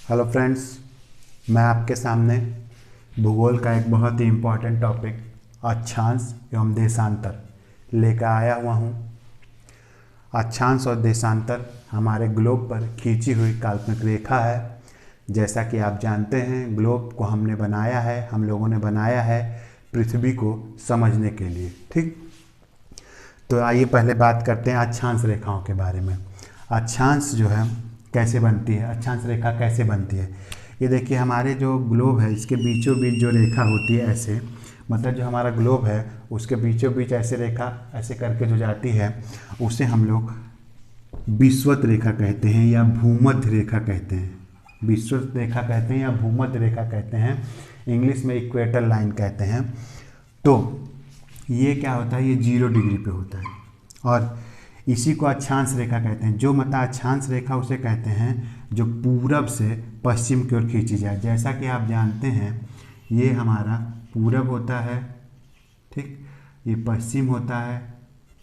Hello friends, मैं आपके सामने भूगोल का एक बहुत ही इम्पोर्टेंट टॉपिक अक्षांश एवं देशांतर लेकर आया हुआ हूँ। अक्षांश और देशांतर हमारे ग्लोब पर खींची हुई काल्पनिक रेखा है। जैसा कि आप जानते हैं, ग्लोब को हमने बनाया है, हम लोगों ने बनाया है पृथ्वी को समझने के लिए। ठीक, तो आइए पहले बात करते हैं अक्षांश रेखाओं के बारे में। अक्षांश जो है कैसे बनती है, अक्षांश रेखा कैसे बनती है। ये देखिए, हमारे जो ग्लोब है इसके बीचों बीच जो रेखा होती है ऐसे, मतलब जो हमारा ग्लोब है उसके बीचों बीच ऐसे रेखा ऐसे करके जो जाती है उसे हम लोग विषुवत रेखा कहते हैं या भूमध्य रेखा कहते हैं। विषुवत रेखा कहते हैं या भूमध्य रेखा कहते हैं, इंग्लिश में इक्वेटर लाइन कहते हैं। तो ये क्या होता है, ये 0 डिग्री पे होता है और इसी को अक्षांश रेखा कहते हैं। जो मतलब अक्षांश रेखा उसे कहते हैं जो पूरब से पश्चिम की ओर खींची जाए। जैसा कि आप जानते हैं, ये हमारा पूरब होता है, ठीक, ये पश्चिम होता है,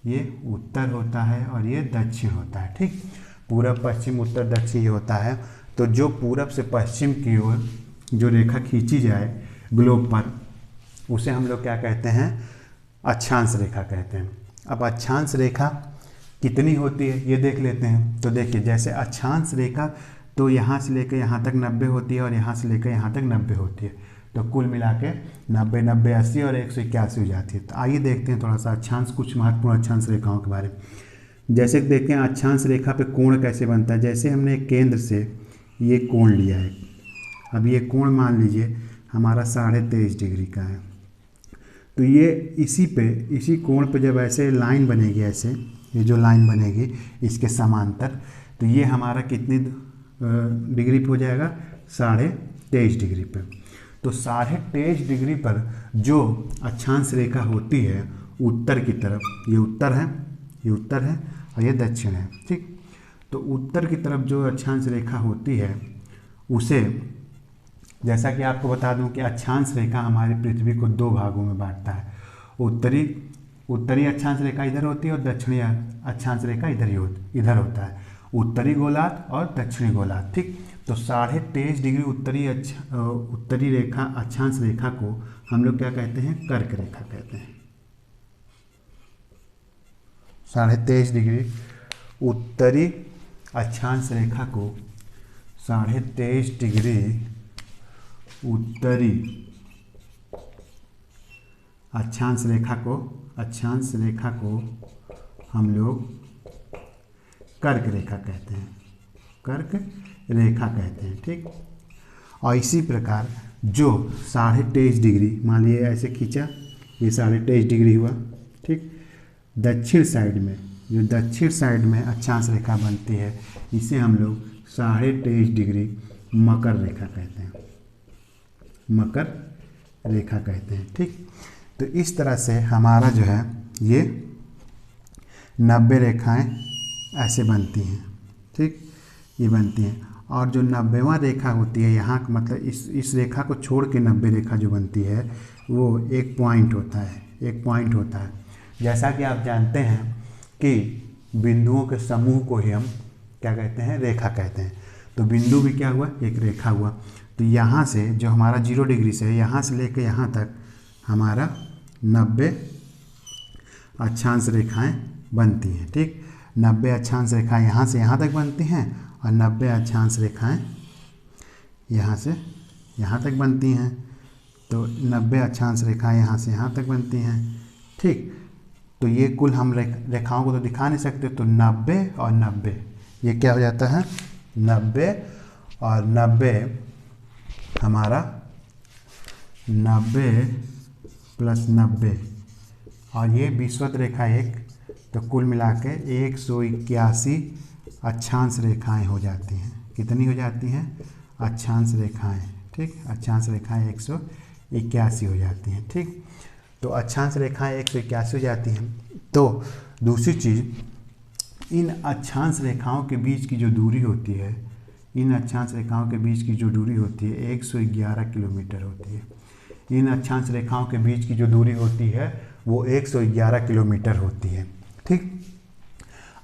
ये उत्तर होता है और ये दक्षिण होता है। ठीक, पूरब पश्चिम उत्तर दक्षिण ये होता है। तो जो पूरब से पश्चिम की ओर जो रेखा खींची जाए ग्लोब पर, उसे हम लोग क्या कहते हैं, अक्षांश रेखा कहते हैं। अब अक्षांश रेखा कितनी होती है ये देख लेते हैं। तो देखिए, जैसे अक्षांश रेखा तो यहाँ से लेकर यहाँ तक 90 होती है और यहाँ से लेकर यहाँ तक 90 होती है। तो कुल मिला के 90, 90, 80 और 181 हो जाती है। तो आइए देखते हैं थोड़ा सा अक्षांश, कुछ महत्वपूर्ण अक्षांश रेखाओं के बारे में। जैसे देखते हैं अक्षांश रेखा पे कोण कैसे बनता है। जैसे हमने केंद्र से ये कोण लिया है, अब ये कोण मान लीजिए हमारा 23.5 डिग्री का है। तो ये इसी कोण पे जब ऐसे लाइन बनेगी, ऐसे ये जो लाइन बनेगी इसके समांतर, तो ये हमारा कितनी डिग्री पे हो जाएगा, 23.5 डिग्री पे। तो 23.5 डिग्री पर जो अक्षांश रेखा होती है उत्तर की तरफ, ये उत्तर है, ये उत्तर है और ये दक्षिण है। ठीक, तो उत्तर की तरफ जो अक्षांश रेखा होती है उसे, जैसा कि आपको बता दूं कि अक्षांश रेखा हमारी पृथ्वी को 2 भागों में बांटता है। उत्तरी अक्षांश रेखा इधर होती है और दक्षिणी अक्षांश रेखा इधर होता है, उत्तरी गोलार्ध और दक्षिणी गोलार्ध। ठीक, तो 23.5 डिग्री उत्तरी रेखा अक्षांश रेखा को हम लोग क्या कहते हैं, कर्क रेखा कहते हैं। 23.5 डिग्री उत्तरी अक्षांश रेखा को 23.5 डिग्री उत्तरी अक्षांश रेखा को हम लोग कर्क रेखा कहते हैं, कर्क रेखा कहते हैं। ठीक, और इसी प्रकार जो 23.5 डिग्री, मान लीजिए ऐसे खींचा, ये 23.5 डिग्री हुआ। ठीक, दक्षिण साइड में अक्षांश रेखा बनती है, इसे हम लोग 23.5 डिग्री मकर रेखा कहते हैं, मकर रेखा कहते हैं। ठीक, तो इस तरह से हमारा जो है ये 90 रेखाएं ऐसे बनती हैं। ठीक, ये बनती हैं और जो 90वां रेखा होती है यहाँ, मतलब इस रेखा को छोड़ के 90 रेखा जो बनती है वो एक पॉइंट होता है। जैसा कि आप जानते हैं कि बिंदुओं के समूह को ही हम क्या कहते हैं, रेखा कहते हैं। तो बिंदु भी क्या हुआ, एक रेखा हुआ। तो यहाँ से जो हमारा 0 डिग्री से है, यहाँ से लेकर यहाँ तक हमारा 90 अक्षांश रेखाएं बनती हैं। ठीक, 90 अक्षांश रेखाएं यहाँ से यहाँ तक बनती हैं और 90 अक्षांश रेखाएं यहाँ से यहाँ तक बनती हैं। तो 90 अक्षांश रेखाएं यहाँ से यहाँ तक बनती हैं। ठीक, तो ये कुल हम रेखाओं को तो दिखा नहीं सकते, तो 90 और 90 ये क्या हो जाता है, 90 और 90 हमारा 90 प्लस 90 और ये विषुवत रेखा एक, तो कुल मिला के 181 अक्षांश रेखाएं हो जाती हैं। कितनी हो जाती हैं, अक्षांश रेखाएं। ठीक, अक्षांश रेखाएं 181 हो जाती हैं। ठीक, तो अक्षांश रेखाएं 181 हो जाती हैं। तो दूसरी चीज़, इन अक्षांश रेखाओं के बीच की जो दूरी होती है, 111 किलोमीटर होती है। इन अक्षांश रेखाओं के बीच की जो दूरी होती है वो 111 किलोमीटर होती है। ठीक,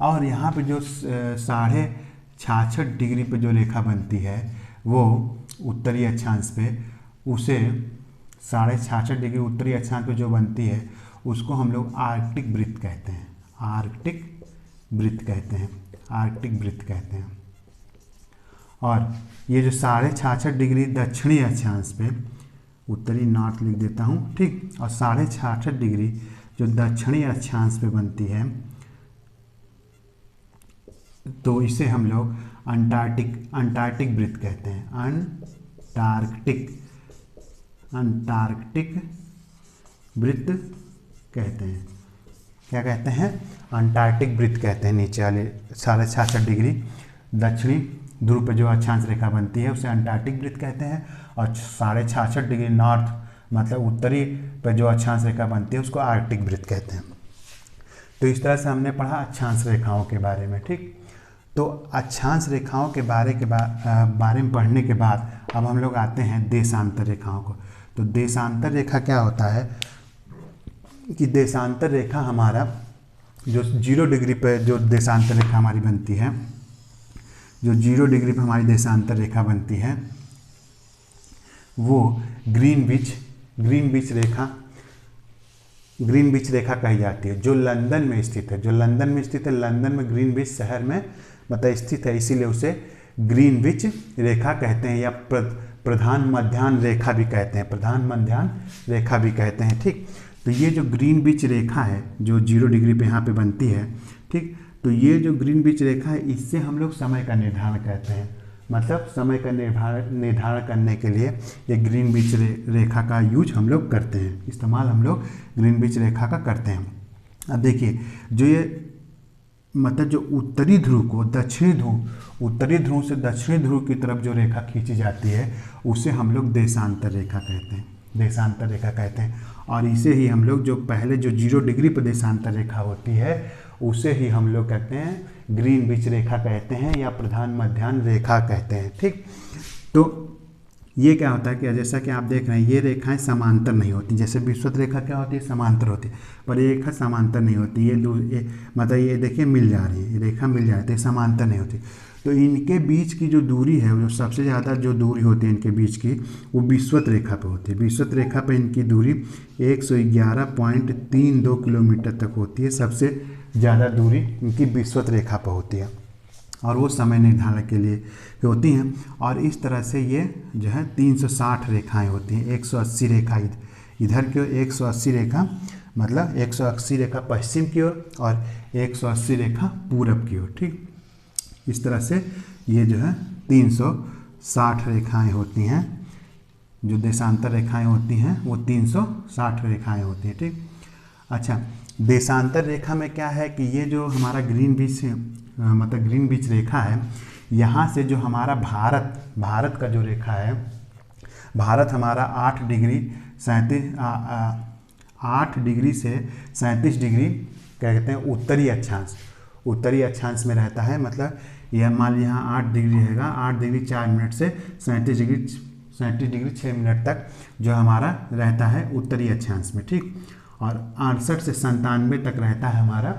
और यहाँ पे जो 66.5 डिग्री पे जो रेखा बनती है वो उत्तरी अक्षांश पे उसे 66.5 डिग्री उत्तरी अक्षांश पे जो बनती है उसको हम लोग आर्कटिक वृत्त कहते हैं। आर्कटिक वृत्त कहते हैं। आर्कटिक वृत्त कहते हैं। और ये जो 66.5 डिग्री दक्षिणी अक्षांश पे, उत्तरी नॉर्थ लिख देता हूँ, ठीक, और 66.5 डिग्री जो दक्षिणी अक्षांश पे बनती है तो इसे हम लोग अंटार्कटिक वृत्त कहते हैं। अंटार्कटिक वृत्त कहते हैं। क्या कहते हैं? अंटार्कटिक वृत्त कहते हैं। नीचे वाले 66.5 डिग्री दक्षिणी ध्रुव पर जो अक्षांश रेखा बनती है उसे अंटार्कटिक वृत्त कहते हैं, और 66.5 डिग्री नॉर्थ मतलब उत्तरी पर जो अक्षांश रेखा बनती है उसको आर्कटिक वृत्त कहते हैं। तो इस तरह से हमने पढ़ा अक्षांश रेखाओं के बारे में, ठीक। तो अक्षांश रेखाओं के बारे में पढ़ने के बाद अब हम लोग आते हैं देशांतर रेखाओं को। तो देशांतर रेखा क्या होता है कि देशांतर रेखा हमारा जो 0 डिग्री पर जो देशांतर रेखा हमारी बनती है, जो 0 डिग्री पर हमारी देशांतर रेखा बनती है वो ग्रीनविच रेखा कही जाती है, जो लंदन में स्थित है। लंदन में ग्रीनविच शहर में मतलब स्थित है, इसीलिए उसे ग्रीनविच रेखा कहते हैं, या प्रधान मध्याह्न रेखा भी कहते हैं, ठीक। तो ये जो ग्रीनविच रेखा है जो 0 डिग्री पे यहाँ पे बनती है, ठीक, तो ये जो ग्रीनविच रेखा है इससे हम लोग समय का निर्धारण करते हैं। मतलब समय का निर्धारण करने के लिए ये ग्रीनविच रेखा का यूज हम लोग करते हैं, इस्तेमाल हम लोग ग्रीनविच रेखा का करते हैं। अब देखिए, जो ये मतलब जो उत्तरी ध्रुव से दक्षिणी ध्रुव की तरफ जो रेखा खींची जाती है उसे हम लोग देशांतर रेखा कहते हैं। और इसे ही हम लोग जो पहले जो 0 डिग्री पर देशांतर रेखा होती है उसे ही हम लोग कहते हैं ग्रीनविच रेखा कहते हैं, या प्रधान मध्याह्न रेखा कहते हैं, ठीक। तो ये क्या होता है कि जैसा कि आप देख रहे हैं ये रेखाएं समांतर नहीं होती। जैसे विषुवत रेखा क्या होती है? समांतर होती है, पर ये रेखा समांतर नहीं होती। मतलब ये देखिए मिल जा रही है, ये रेखा मिल जा रही है, समांतर नहीं होती। तो इनके बीच की जो दूरी है, जो सबसे ज़्यादा जो दूरी होती है इनके बीच की, वो विषुवत रेखा पर होती है। विषुवत रेखा पर इनकी दूरी 111.32 किलोमीटर तक होती है। सबसे ज़्यादा दूरी इनकी विषुवत रेखा पर होती है, और वो समय निर्धारण के लिए होती हैं। और इस तरह से ये जो है 360 रेखाएं होती हैं। 180 रेखा इधर की ओर, 180 रेखा मतलब 180 रेखा पश्चिम की ओर और 180 रेखा पूरब की ओर, ठीक। इस तरह से ये जो है 360 रेखाएं होती हैं। जो देशांतर रेखाएं होती हैं वो 360 रेखाएं होती हैं, ठीक। अच्छा, देशांतर रेखा में क्या है कि ये जो हमारा ग्रीनविच रेखा है, यहाँ से जो हमारा भारत का जो रेखा है, भारत हमारा 8 डिग्री से 37 डिग्री कहते हैं उत्तरी अक्षांश में रहता है। मतलब यह मान लीजिए यहाँ 8 डिग्री रहेगा, 8 डिग्री 4 मिनट से 37 डिग्री 6 मिनट तक जो हमारा रहता है उत्तरी अक्षांश में, ठीक। और 68 से 97 तक रहता है हमारा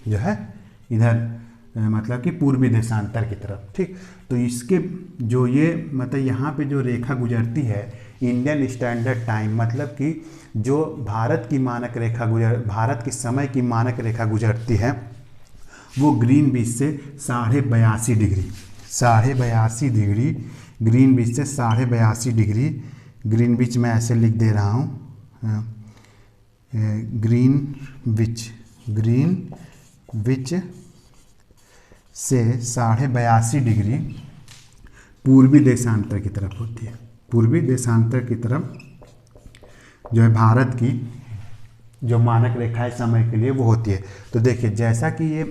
जो है इधर मतलब कि पूर्वी देशांतर की तरफ, ठीक। तो इसके जो ये मतलब यहाँ पे जो रेखा गुजरती है इंडियन स्टैंडर्ड टाइम, मतलब कि जो भारत की समय की मानक रेखा गुजरती है वो ग्रीनविच से 82.5 डिग्री ग्रीनविच से 82.5 डिग्री, ग्रीनविच मैं ऐसे लिख दे रहा हूँ, ग्रीनविच से 82.5 डिग्री पूर्वी देशांतर की तरफ होती है। पूर्वी देशांतर की तरफ जो है भारत की जो मानक रेखा है समय के लिए वो होती है। तो देखिए, जैसा कि ये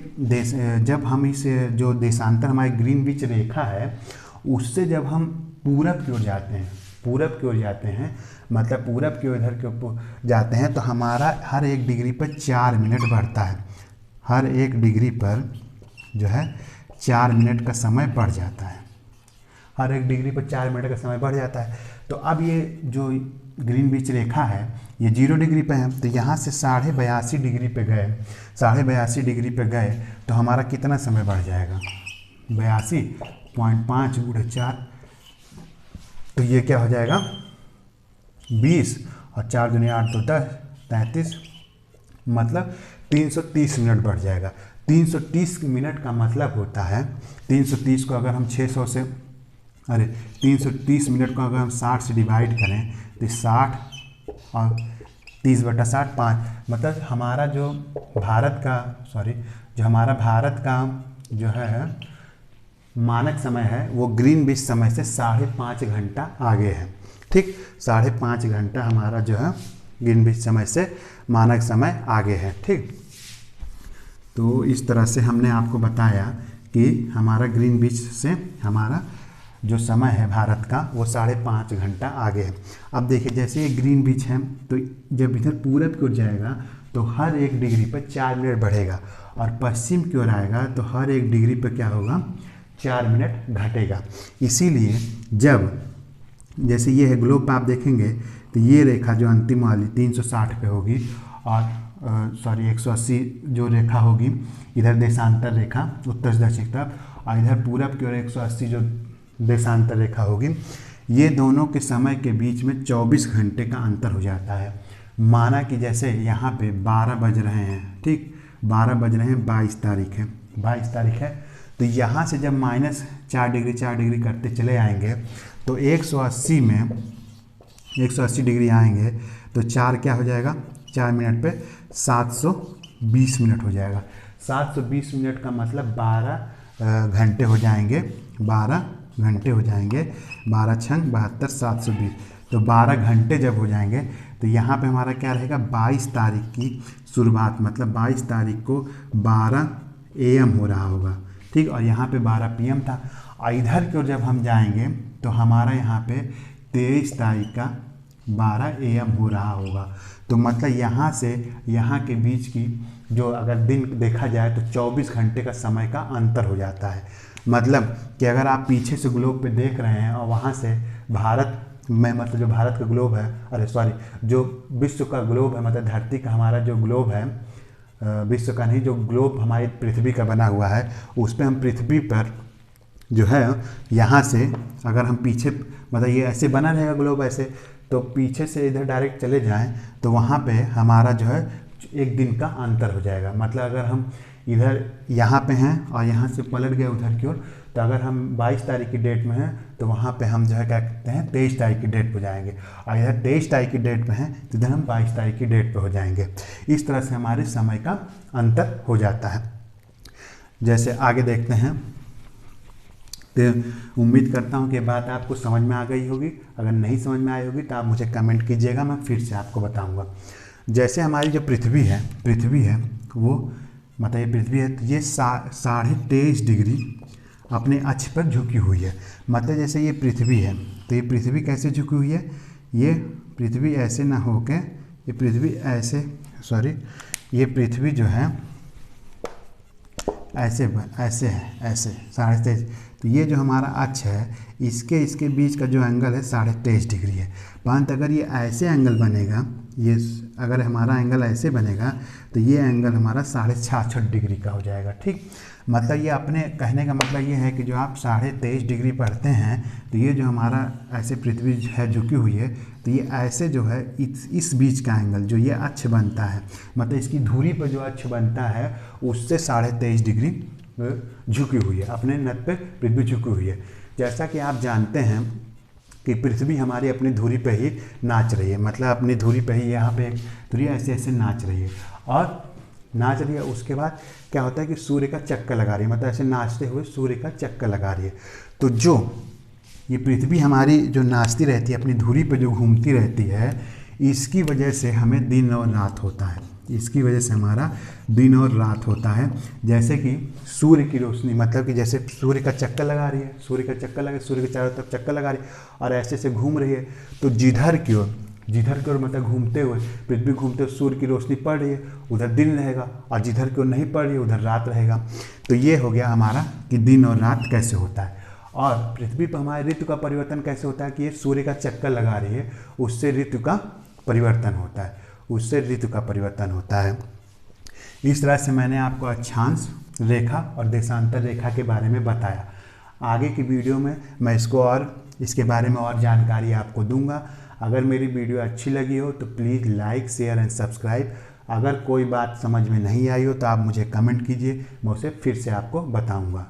जब हम इस जो देशांतर हमारी ग्रीनविच रेखा है उससे जब हम पूरब की ओर जाते हैं मतलब पूरब की ओर इधर के ऊपर जाते हैं तो हमारा हर 1 डिग्री पर 4 मिनट बढ़ता है। हर 1 डिग्री पर जो है 4 मिनट का समय बढ़ जाता है। हर 1 डिग्री पर 4 मिनट का समय बढ़ जाता है। तो अब ये जो ग्रीनविच रेखा है ये 0 डिग्री पे है, तो यहाँ से 82.5 डिग्री पे गए, 82.5 डिग्री पे गए तो हमारा कितना समय बढ़ जाएगा? 82.5 × 4 तो ये क्या हो जाएगा 20 और 4 दूनी 8 तो 10 33, मतलब 330 मिनट बढ़ जाएगा। 330 मिनट का मतलब होता है 330 को अगर हम 600 से 330 मिनट को अगर हम 60 से डिवाइड करें तो 60 और 30/60 5, मतलब हमारा जो भारत का जो है मानक समय है वो ग्रीनविच समय से 5.5 घंटा आगे है। ठीक, 5.5 घंटा हमारा जो है ग्रीनविच समय से मानक समय आगे है। ठीक, तो इस तरह से हमने आपको बताया कि हमारा ग्रीनविच से हमारा जो समय है भारत का वो 5.5 घंटा आगे है। अब देखिए जैसे ये ग्रीनविच है तो जब इधर पूरब की ओर जाएगा तो हर 1 डिग्री पर 4 मिनट बढ़ेगा, और पश्चिम की ओर आएगा तो हर 1 डिग्री पर क्या होगा 4 मिनट घटेगा। इसीलिए जब जैसे ये है ग्लोब पर आप देखेंगे तो ये रेखा जो अंतिम वाली 360 पे होगी और 180 जो रेखा होगी इधर देशांतर रेखा उत्तर से दक्षिण तरफ, और इधर पूरब की ओर 180 जो देशांतर रेखा होगी। ये दोनों के समय के बीच में 24 घंटे का अंतर हो जाता है। माना कि जैसे यहाँ पे 12 बज रहे हैं, ठीक 12 बज रहे हैं, 22 तारीख है, तो यहाँ से जब -4 डिग्री करते चले आएंगे तो 180 में 180 डिग्री आएंगे तो 4 क्या हो जाएगा 4 मिनट पे 720 मिनट हो जाएगा। 720 मिनट का मतलब 12 घंटे हो जाएंगे, 12 घंटे हो जाएंगे, 12 छंग 72 720, तो 12 घंटे जब हो जाएंगे तो यहाँ पे हमारा क्या रहेगा 22 तारीख की शुरुआत, मतलब 22 तारीख को 12 AM हो रहा होगा। ठीक, और यहाँ पे 12 PM था। और इधर की ओर जब हम जाएंगे तो हमारा यहाँ पे 23 तारीख का 12 AM हो रहा होगा। तो मतलब यहाँ से यहाँ के बीच की जो अगर दिन देखा जाए तो 24 घंटे का समय का अंतर हो जाता है। मतलब कि अगर आप पीछे से ग्लोब पे देख रहे हैं और वहाँ से भारत में, मतलब जो भारत का ग्लोब है, जो विश्व का ग्लोब है, मतलब धरती का हमारा जो ग्लोब है, विश्व का नहीं, जो ग्लोब हमारी पृथ्वी का बना हुआ है, उस पर हम पृथ्वी पर जो है यहाँ से अगर हम पीछे, मतलब ये ऐसे बना रहेगा ग्लोब ऐसे, तो पीछे से इधर डायरेक्ट चले जाएं तो वहाँ पे हमारा जो है 1 दिन का अंतर हो जाएगा। मतलब अगर हम इधर यहाँ पे हैं और यहाँ से पलट गए उधर की ओर, तो अगर हम 22 तारीख की डेट में हैं तो वहाँ पे हम जो है क्या कहते हैं 23 तारीख की डेट पे जाएंगे, और इधर 23 तारीख की डेट पे हैं तो इधर हम 22 तारीख की डेट पे हो जाएंगे। इस तरह से हमारे समय का अंतर हो जाता है। जैसे आगे देखते हैं, तो उम्मीद करता हूँ कि बात आपको समझ में आ गई होगी। अगर नहीं समझ में आई होगी तो आप मुझे कमेंट कीजिएगा, मैं फिर से आपको बताऊँगा। जैसे हमारी जो पृथ्वी है वो, मतलब ये पृथ्वी है तो ये 23.5 डिग्री अपने अक्ष पर झुकी हुई है। मतलब जैसे ये पृथ्वी है तो ये पृथ्वी कैसे झुकी हुई है, ये पृथ्वी ऐसे ना होके ये पृथ्वी ऐसे, ये पृथ्वी जो है ऐसे है, ऐसे 23.5। तो ये जो हमारा अक्ष है इसके बीच का जो एंगल है 23.5 डिग्री है। परंतु अगर ये ऐसे एंगल बनेगा, ये अगर हमारा एंगल ऐसे बनेगा तो ये एंगल हमारा 66.5 डिग्री का हो जाएगा। ठीक, मतलब ये अपने कहने का मतलब ये है कि जो आप 23.5 डिग्री पढ़ते हैं तो ये जो हमारा ऐसे पृथ्वी है झुकी हुई है, तो ये ऐसे जो है इस बीच का एंगल जो ये अक्ष बनता है, मतलब इसकी धुरी पर जो अक्ष बनता है उससे 23.5 डिग्री झुकी हुई है, अपने नत पे पृथ्वी झुकी हुई है। जैसा कि आप जानते हैं कि पृथ्वी हमारी अपनी धुरी पे ही नाच रही है, मतलब अपनी धुरी पे ही यहाँ पे धुरी ऐसे नाच रही है, और नाच रही है। उसके बाद क्या होता है कि सूर्य का चक्कर लगा रही है, मतलब ऐसे नाचते हुए सूर्य का चक्कर लगा रही है। तो जो ये पृथ्वी हमारी जो नाचती रहती है, अपनी धुरी पे जो घूमती रहती है, इसकी वजह से हमें दिन और रात होता है, इसकी वजह से हमारा दिन और रात होता है। जैसे कि सूर्य की रोशनी, मतलब कि जैसे सूर्य का चक्कर लगा रही है, सूर्य के चारों तरफ चक्कर लगा रही है और ऐसे से घूम रही है, तो जिधर की ओर मतलब घूमते हुए पृथ्वी घूमते हुए सूर्य की रोशनी पड़ रही है उधर दिन रहेगा, और जिधर की ओर नहीं पड़ रही है उधर रात रहेगा। तो ये हो गया हमारा कि दिन और रात कैसे होता है। और पृथ्वी पर हमारे ऋतु का परिवर्तन कैसे होता है कि ये सूर्य का चक्कर लगा रही है, उससे ऋतु का परिवर्तन होता है, इस तरह से मैंने आपको अक्षांश रेखा और देशांतर रेखा के बारे में बताया। आगे की वीडियो में मैं इसके बारे में और जानकारी आपको दूंगा। अगर मेरी वीडियो अच्छी लगी हो तो please like share and subscribe. अगर कोई बात समझ में नहीं आई हो तो आप मुझे कमेंट कीजिए, मैं उसे फिर से आपको बताऊंगा।